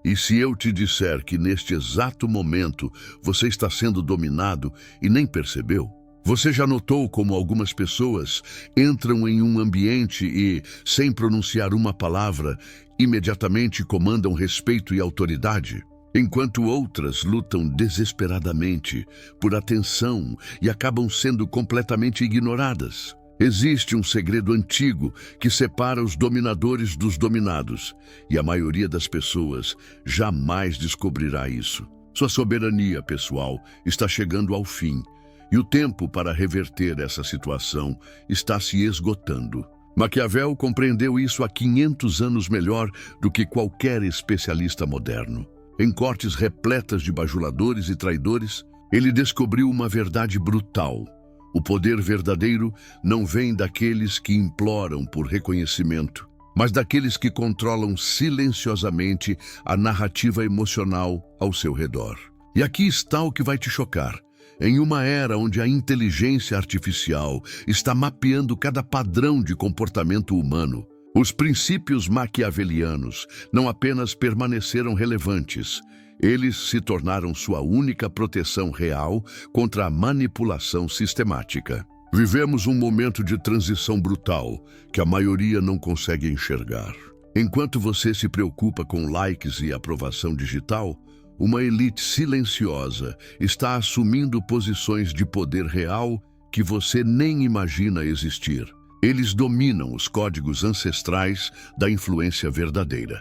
E se eu te disser que neste exato momento você está sendo dominado e nem percebeu? Você já notou como algumas pessoas entram em um ambiente e, sem pronunciar uma palavra, imediatamente comandam respeito e autoridade? Enquanto outras lutam desesperadamente por atenção e acabam sendo completamente ignoradas. Existe um segredo antigo que separa os dominadores dos dominados, e a maioria das pessoas jamais descobrirá isso. Sua soberania pessoal está chegando ao fim, e o tempo para reverter essa situação está se esgotando. Maquiavel compreendeu isso há 500 anos melhor do que qualquer especialista moderno. Em cortes repletas de bajuladores e traidores, ele descobriu uma verdade brutal. O poder verdadeiro não vem daqueles que imploram por reconhecimento, mas daqueles que controlam silenciosamente a narrativa emocional ao seu redor. E aqui está o que vai te chocar. Em uma era onde a inteligência artificial está mapeando cada padrão de comportamento humano, os princípios maquiavelianos não apenas permaneceram relevantes, eles se tornaram sua única proteção real contra a manipulação sistemática. Vivemos um momento de transição brutal que a maioria não consegue enxergar. Enquanto você se preocupa com likes e aprovação digital, uma elite silenciosa está assumindo posições de poder real que você nem imagina existir. Eles dominam os códigos ancestrais da influência verdadeira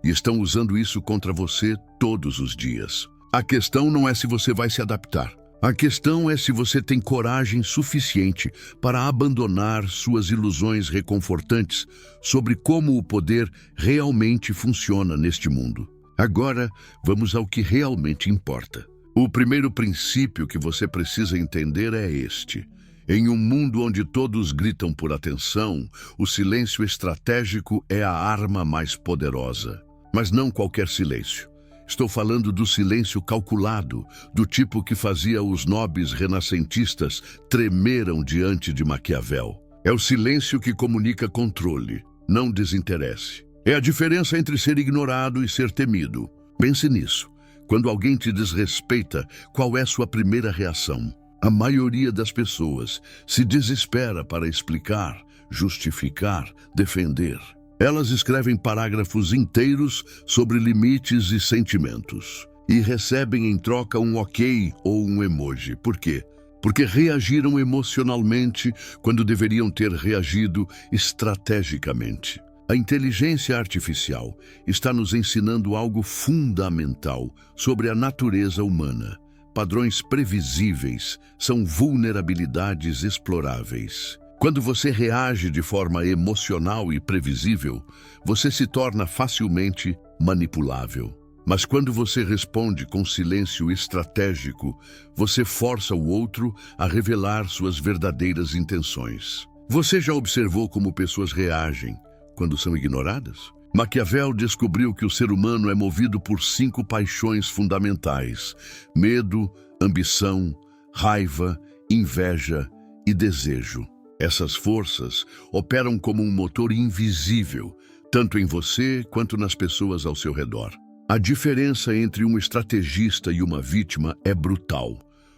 e estão usando isso contra você todos os dias. A questão não é se você vai se adaptar. A questão é se você tem coragem suficiente para abandonar suas ilusões reconfortantes sobre como o poder realmente funciona neste mundo. Agora, vamos ao que realmente importa. O primeiro princípio que você precisa entender é este. Em um mundo onde todos gritam por atenção, o silêncio estratégico é a arma mais poderosa. Mas não qualquer silêncio. Estou falando do silêncio calculado, do tipo que fazia os nobres renascentistas tremeram diante de Maquiavel. É o silêncio que comunica controle, não desinteresse. É a diferença entre ser ignorado e ser temido. Pense nisso. Quando alguém te desrespeita, qual é sua primeira reação? A maioria das pessoas se desespera para explicar, justificar, defender. Elas escrevem parágrafos inteiros sobre limites e sentimentos e recebem em troca um ok ou um emoji. Por quê? Porque reagiram emocionalmente quando deveriam ter reagido estrategicamente. A inteligência artificial está nos ensinando algo fundamental sobre a natureza humana. Padrões previsíveis são vulnerabilidades exploráveis. Quando você reage de forma emocional e previsível, você se torna facilmente manipulável. Mas quando você responde com silêncio estratégico, você força o outro a revelar suas verdadeiras intenções. Você já observou como pessoas reagem quando são ignoradas? Maquiavel descobriu que o ser humano é movido por 5 paixões fundamentais: medo, ambição, raiva, inveja e desejo. Essas forças operam como um motor invisível, tanto em você quanto nas pessoas ao seu redor. A diferença entre um estrategista e uma vítima é brutal.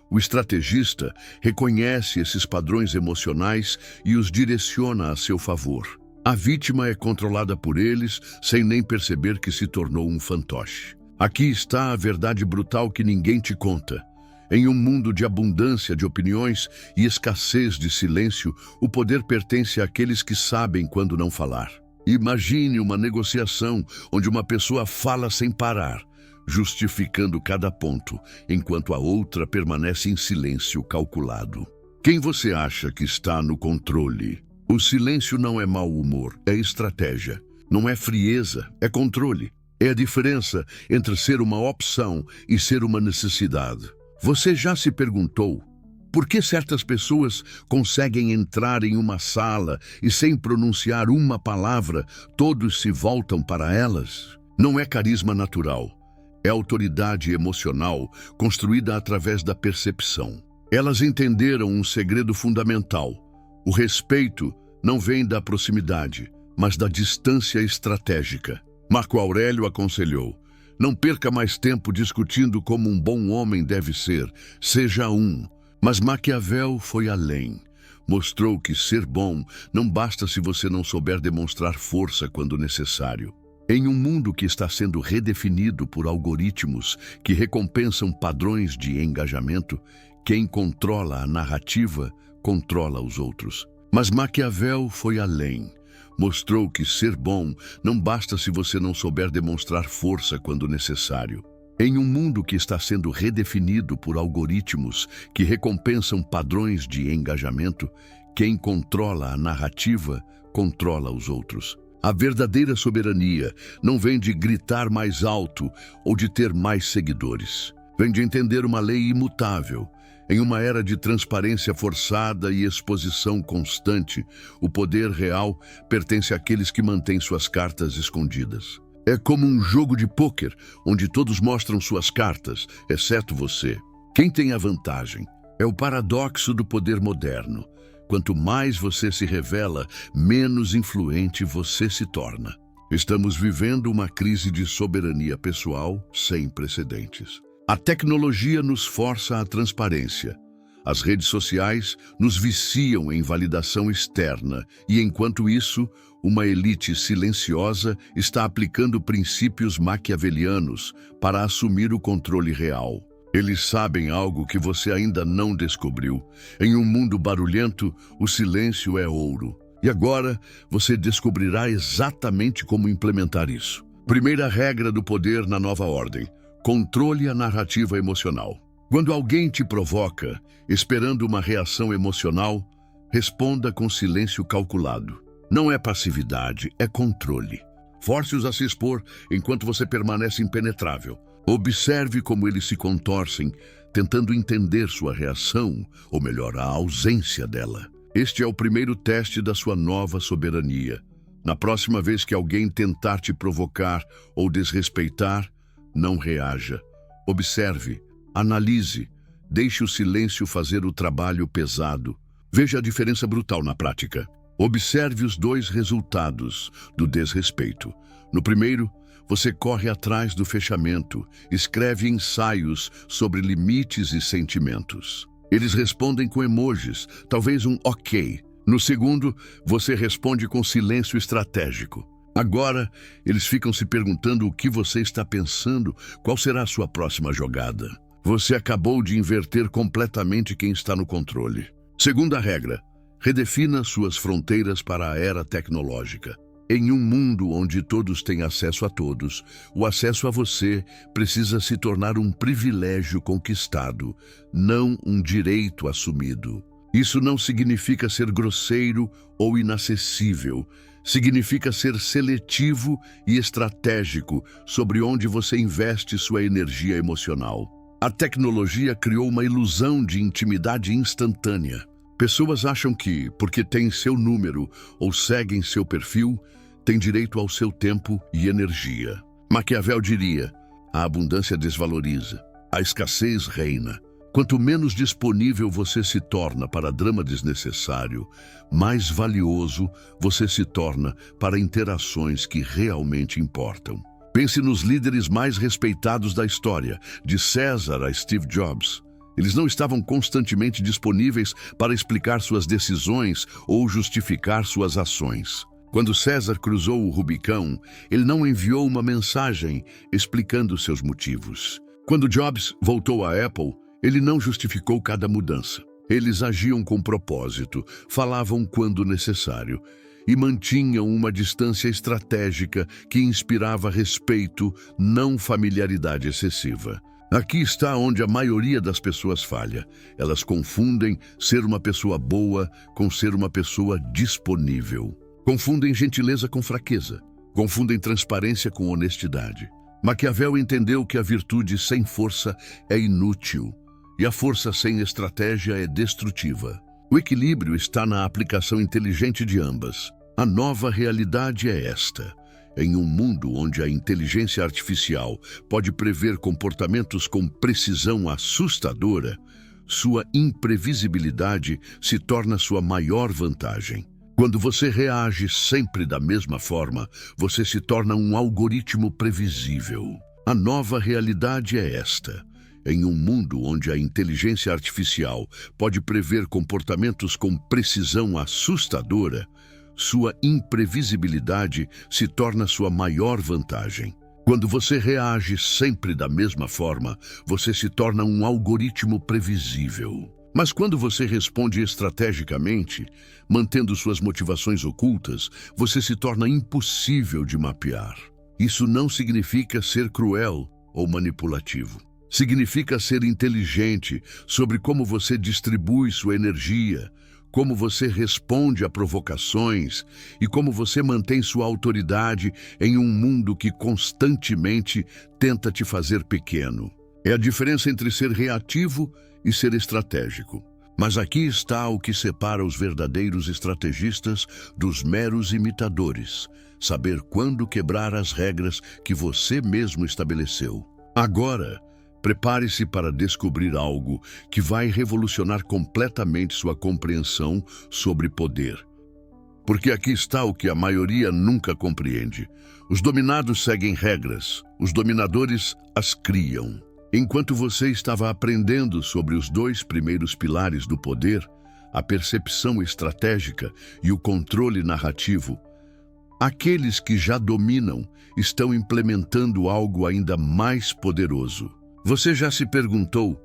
O estrategista reconhece esses padrões emocionais e os direciona a seu favor. A vítima é controlada por eles sem nem perceber que se tornou um fantoche. Aqui está a verdade brutal que ninguém te conta. Em um mundo de abundância de opiniões e escassez de silêncio, o poder pertence àqueles que sabem quando não falar. Imagine uma negociação onde uma pessoa fala sem parar, justificando cada ponto, enquanto a outra permanece em silêncio calculado. Quem você acha que está no controle? O silêncio não é mau humor, é estratégia. Não é frieza, é controle. É a diferença entre ser uma opção e ser uma necessidade. Você já se perguntou por que certas pessoas conseguem entrar em uma sala e, sem pronunciar uma palavra, todos se voltam para elas? Não é carisma natural, é autoridade emocional construída através da percepção. Elas entenderam um segredo fundamental. O respeito não vem da proximidade, mas da distância estratégica. Marco Aurélio aconselhou: Não perca mais tempo discutindo como um bom homem deve ser. Seja um. Mas Maquiavel foi além. Mostrou que ser bom não basta se você não souber demonstrar força quando necessário. Em um mundo que está sendo redefinido por algoritmos que recompensam padrões de engajamento, quem controla a narrativa controla os outros. Mas Maquiavel foi além. Mostrou que ser bom não basta se você não souber demonstrar força quando necessário. Em um mundo que está sendo redefinido por algoritmos que recompensam padrões de engajamento, quem controla a narrativa controla os outros. A verdadeira soberania não vem de gritar mais alto ou de ter mais seguidores. Vem de entender uma lei imutável. Em uma era de transparência forçada e exposição constante, o poder real pertence àqueles que mantêm suas cartas escondidas. É como um jogo de pôquer, onde todos mostram suas cartas, exceto você. Quem tem a vantagem? É o paradoxo do poder moderno. Quanto mais você se revela, menos influente você se torna. Estamos vivendo uma crise de soberania pessoal sem precedentes. A tecnologia nos força à transparência. As redes sociais nos viciam em validação externa e, enquanto isso, uma elite silenciosa está aplicando princípios maquiavelianos para assumir o controle real. Eles sabem algo que você ainda não descobriu. Em um mundo barulhento, o silêncio é ouro. E agora você descobrirá exatamente como implementar isso. Primeira regra do poder na nova ordem: controle a narrativa emocional. Quando alguém te provoca, esperando uma reação emocional, responda com silêncio calculado. Não é passividade, é controle. Force-os a se expor enquanto você permanece impenetrável. Observe como eles se contorcem, tentando entender sua reação, ou melhor, a ausência dela. Este é o primeiro teste da sua nova soberania. Na próxima vez que alguém tentar te provocar ou desrespeitar, não reaja. Observe, analise, deixe o silêncio fazer o trabalho pesado. Veja a diferença brutal na prática. Observe os dois resultados do desrespeito. No primeiro, você corre atrás do fechamento, escreve ensaios sobre limites e sentimentos. Eles respondem com emojis, talvez um ok. No segundo, você responde com silêncio estratégico. Agora, eles ficam se perguntando o que você está pensando, qual será a sua próxima jogada. Você acabou de inverter completamente quem está no controle. Segunda regra: redefina suas fronteiras para a era tecnológica. Em um mundo onde todos têm acesso a todos, o acesso a você precisa se tornar um privilégio conquistado, não um direito assumido. Isso não significa ser grosseiro ou inacessível. Significa ser seletivo e estratégico sobre onde você investe sua energia emocional. A tecnologia criou uma ilusão de intimidade instantânea. Pessoas acham que, porque têm seu número ou seguem seu perfil, têm direito ao seu tempo e energia. Maquiavel diria: a abundância desvaloriza, a escassez reina. Quanto menos disponível você se torna para drama desnecessário, mais valioso você se torna para interações que realmente importam. Pense nos líderes mais respeitados da história, de César a Steve Jobs. Eles não estavam constantemente disponíveis para explicar suas decisões ou justificar suas ações. Quando César cruzou o Rubicão, ele não enviou uma mensagem explicando seus motivos. Quando Jobs voltou à Apple, ele não justificou cada mudança. Eles agiam com propósito, falavam quando necessário e mantinham uma distância estratégica que inspirava respeito, não familiaridade excessiva. Aqui está onde a maioria das pessoas falha. Elas confundem ser uma pessoa boa com ser uma pessoa disponível. Confundem gentileza com fraqueza. Confundem transparência com honestidade. Maquiavel entendeu que a virtude sem força é inútil e a força sem estratégia é destrutiva. O equilíbrio está na aplicação inteligente de ambas. A nova realidade é esta. Em um mundo onde a inteligência artificial pode prever comportamentos com precisão assustadora, sua imprevisibilidade se torna sua maior vantagem. Quando você reage sempre da mesma forma, você se torna um algoritmo previsível. A nova realidade é esta. Em um mundo onde a inteligência artificial pode prever comportamentos com precisão assustadora, sua imprevisibilidade se torna sua maior vantagem. Quando você reage sempre da mesma forma, você se torna um algoritmo previsível. Mas quando você responde estrategicamente, mantendo suas motivações ocultas, você se torna impossível de mapear. Isso não significa ser cruel ou manipulativo. Significa ser inteligente sobre como você distribui sua energia, como você responde a provocações e como você mantém sua autoridade em um mundo que constantemente tenta te fazer pequeno. É a diferença entre ser reativo e ser estratégico. Mas aqui está o que separa os verdadeiros estrategistas dos meros imitadores: saber quando quebrar as regras que você mesmo estabeleceu. Agora, prepare-se para descobrir algo que vai revolucionar completamente sua compreensão sobre poder. Porque aqui está o que a maioria nunca compreende. Os dominados seguem regras, os dominadores as criam. Enquanto você estava aprendendo sobre os dois primeiros pilares do poder, a percepção estratégica e o controle narrativo, aqueles que já dominam estão implementando algo ainda mais poderoso. Você já se perguntou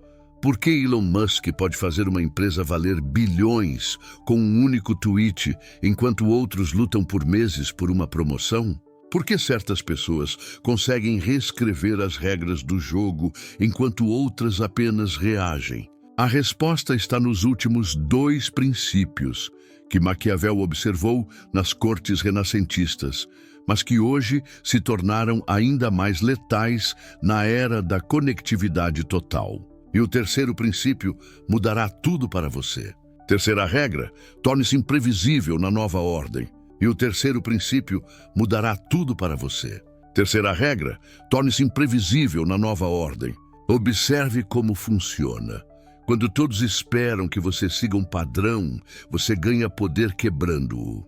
por que Elon Musk pode fazer uma empresa valer bilhões com um único tweet, enquanto outros lutam por meses por uma promoção? Por que certas pessoas conseguem reescrever as regras do jogo, enquanto outras apenas reagem? A resposta está nos últimos dois princípios que Maquiavel observou nas cortes renascentistas, mas que hoje se tornaram ainda mais letais na era da conectividade total. E o terceiro princípio mudará tudo para você. Terceira regra: torne-se imprevisível na nova ordem. E o terceiro princípio mudará tudo para você. Terceira regra: torne-se imprevisível na nova ordem. Observe como funciona. Quando todos esperam que você siga um padrão, você ganha poder quebrando-o.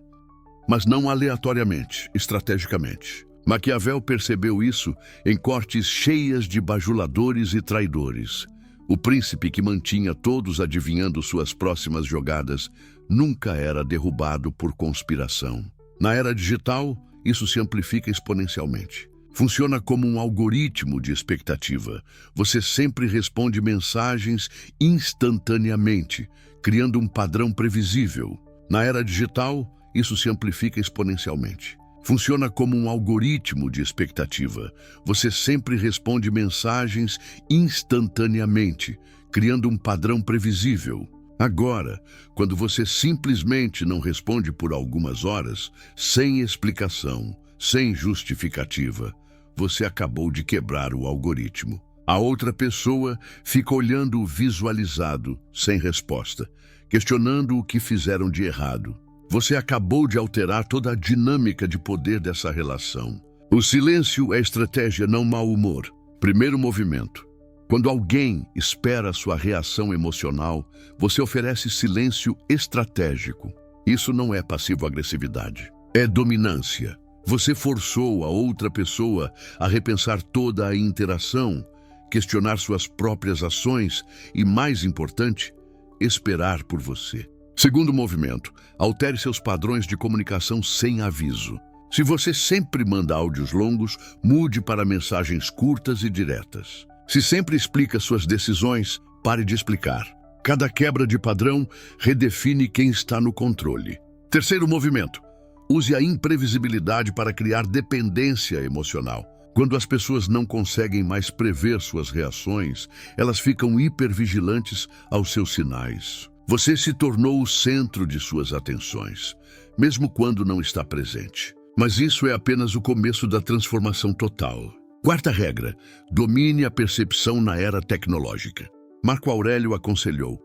Mas não aleatoriamente, estrategicamente. Maquiavel percebeu isso em cortes cheias de bajuladores e traidores. O príncipe que mantinha todos adivinhando suas próximas jogadas nunca era derrubado por conspiração. Na era digital, isso se amplifica exponencialmente. Funciona como um algoritmo de expectativa. Você sempre responde mensagens instantaneamente, criando um padrão previsível. Na era digital, isso se amplifica exponencialmente. Funciona como um algoritmo de expectativa. Você sempre responde mensagens instantaneamente, criando um padrão previsível. Agora, quando você simplesmente não responde por algumas horas, sem explicação, sem justificativa, você acabou de quebrar o algoritmo. A outra pessoa fica olhando o visualizado, sem resposta, questionando o que fizeram de errado. Você acabou de alterar toda a dinâmica de poder dessa relação. O silêncio é estratégia, não mau humor. Primeiro movimento. Quando alguém espera sua reação emocional, você oferece silêncio estratégico. Isso não é passivo-agressividade, é dominância. Você forçou a outra pessoa a repensar toda a interação, questionar suas próprias ações e, mais importante, esperar por você. Segundo movimento, altere seus padrões de comunicação sem aviso. Se você sempre manda áudios longos, mude para mensagens curtas e diretas. Se sempre explica suas decisões, pare de explicar. Cada quebra de padrão redefine quem está no controle. Terceiro movimento, use a imprevisibilidade para criar dependência emocional. Quando as pessoas não conseguem mais prever suas reações, elas ficam hipervigilantes aos seus sinais. Você se tornou o centro de suas atenções, mesmo quando não está presente. Mas isso é apenas o começo da transformação total. Quarta regra: domine a percepção na era tecnológica. Marco Aurélio aconselhou: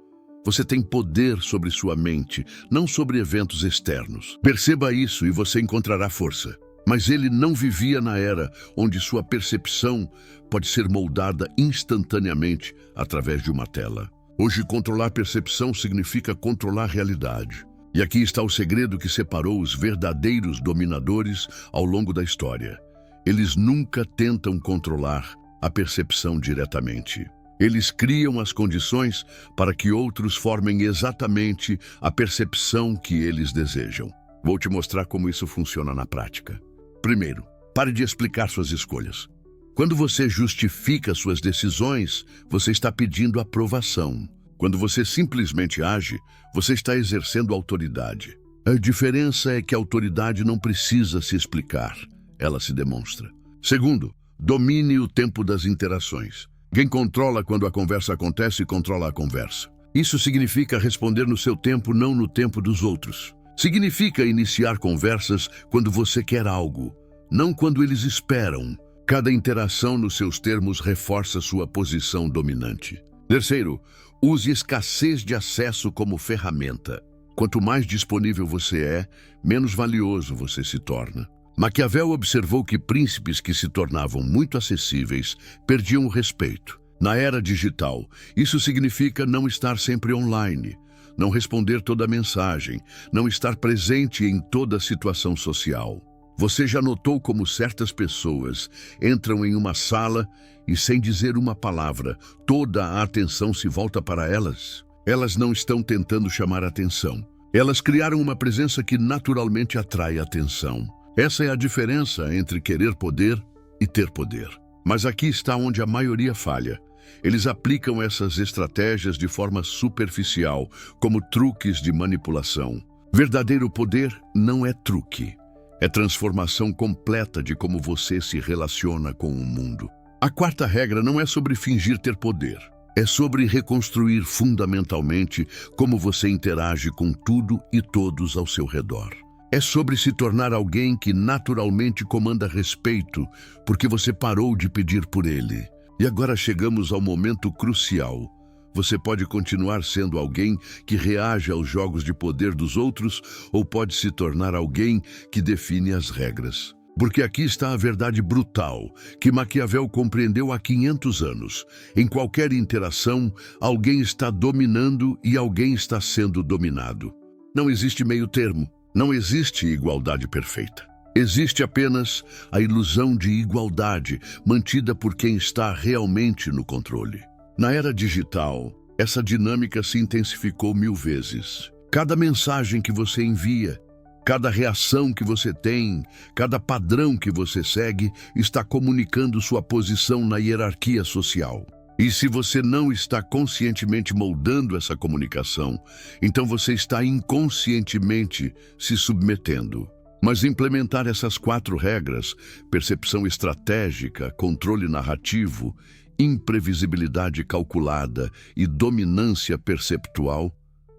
você tem poder sobre sua mente, não sobre eventos externos. Perceba isso e você encontrará força. Mas ele não vivia na era onde sua percepção pode ser moldada instantaneamente através de uma tela. Hoje, controlar percepção significa controlar a realidade. E aqui está o segredo que separou os verdadeiros dominadores ao longo da história. Eles nunca tentam controlar a percepção diretamente. Eles criam as condições para que outros formem exatamente a percepção que eles desejam. Vou te mostrar como isso funciona na prática. Primeiro, pare de explicar suas escolhas. Quando você justifica suas decisões, você está pedindo aprovação. Quando você simplesmente age, você está exercendo autoridade. A diferença é que a autoridade não precisa se explicar, ela se demonstra. Segundo, domine o tempo das interações. Quem controla quando a conversa acontece, controla a conversa. Isso significa responder no seu tempo, não no tempo dos outros. Significa iniciar conversas quando você quer algo, não quando eles esperam. Cada interação nos seus termos reforça sua posição dominante. Terceiro, use escassez de acesso como ferramenta. Quanto mais disponível você é, menos valioso você se torna. Maquiavel observou que príncipes que se tornavam muito acessíveis perdiam o respeito. Na era digital, isso significa não estar sempre online, não responder toda mensagem, não estar presente em toda situação social. Você já notou como certas pessoas entram em uma sala e, sem dizer uma palavra, toda a atenção se volta para elas? Elas não estão tentando chamar atenção. Elas criaram uma presença que naturalmente atrai atenção. Essa é a diferença entre querer poder e ter poder. Mas aqui está onde a maioria falha. Eles aplicam essas estratégias de forma superficial, como truques de manipulação. Verdadeiro poder não é truque. É transformação completa de como você se relaciona com o mundo. A quarta regra não é sobre fingir ter poder. É sobre reconstruir fundamentalmente como você interage com tudo e todos ao seu redor. É sobre se tornar alguém que naturalmente comanda respeito, porque você parou de pedir por ele. E agora chegamos ao momento crucial. Você pode continuar sendo alguém que reage aos jogos de poder dos outros, ou pode se tornar alguém que define as regras. Porque aqui está a verdade brutal, que Maquiavel compreendeu há 500 anos. Em qualquer interação, alguém está dominando e alguém está sendo dominado. Não existe meio termo. Não existe igualdade perfeita. Existe apenas a ilusão de igualdade mantida por quem está realmente no controle. Na era digital, essa dinâmica se intensificou 1000 vezes. Cada mensagem que você envia, cada reação que você tem, cada padrão que você segue está comunicando sua posição na hierarquia social. E se você não está conscientemente moldando essa comunicação, então você está inconscientemente se submetendo. Mas implementar essas 4 regras, percepção estratégica, controle narrativo, imprevisibilidade calculada e dominância perceptual,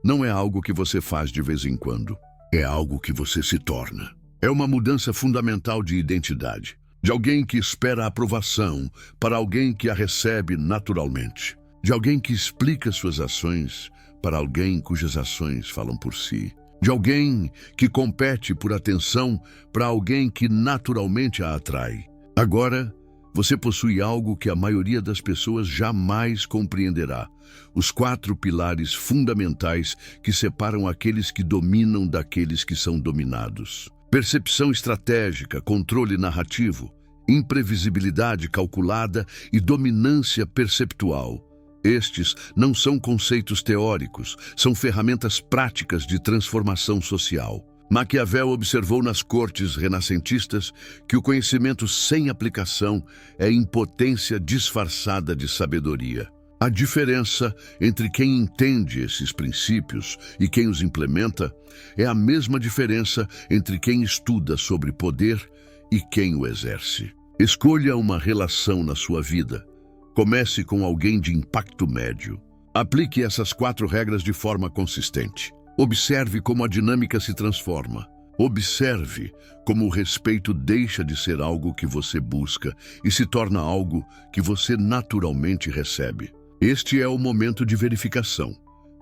não é algo que você faz de vez em quando. É algo que você se torna. É uma mudança fundamental de identidade. De alguém que espera a aprovação para alguém que a recebe naturalmente. De alguém que explica suas ações para alguém cujas ações falam por si. De alguém que compete por atenção para alguém que naturalmente a atrai. Agora, você possui algo que a maioria das pessoas jamais compreenderá. Os 4 pilares fundamentais que separam aqueles que dominam daqueles que são dominados. Percepção estratégica, controle narrativo, imprevisibilidade calculada e dominância perceptual. Estes não são conceitos teóricos, são ferramentas práticas de transformação social. Maquiavel observou nas cortes renascentistas que o conhecimento sem aplicação é impotência disfarçada de sabedoria. A diferença entre quem entende esses princípios e quem os implementa é a mesma diferença entre quem estuda sobre poder e quem o exerce. Escolha uma relação na sua vida. Comece com alguém de impacto médio. Aplique essas 4 regras de forma consistente. Observe como a dinâmica se transforma. Observe como o respeito deixa de ser algo que você busca e se torna algo que você naturalmente recebe. Este é o momento de verificação.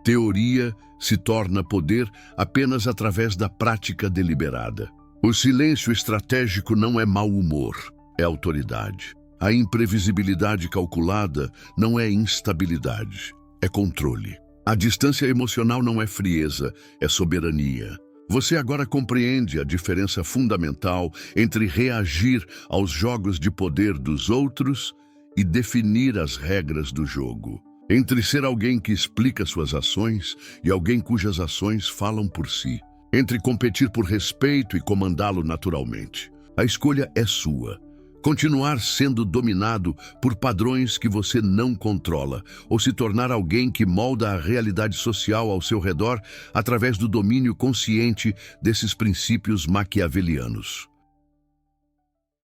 Teoria se torna poder apenas através da prática deliberada. O silêncio estratégico não é mau humor, é autoridade. A imprevisibilidade calculada não é instabilidade, é controle. A distância emocional não é frieza, é soberania. Você agora compreende a diferença fundamental entre reagir aos jogos de poder dos outros e definir as regras do jogo. Entre ser alguém que explica suas ações e alguém cujas ações falam por si. Entre competir por respeito e comandá-lo naturalmente. A escolha é sua. Continuar sendo dominado por padrões que você não controla, ou se tornar alguém que molda a realidade social ao seu redor através do domínio consciente desses princípios maquiavelianos.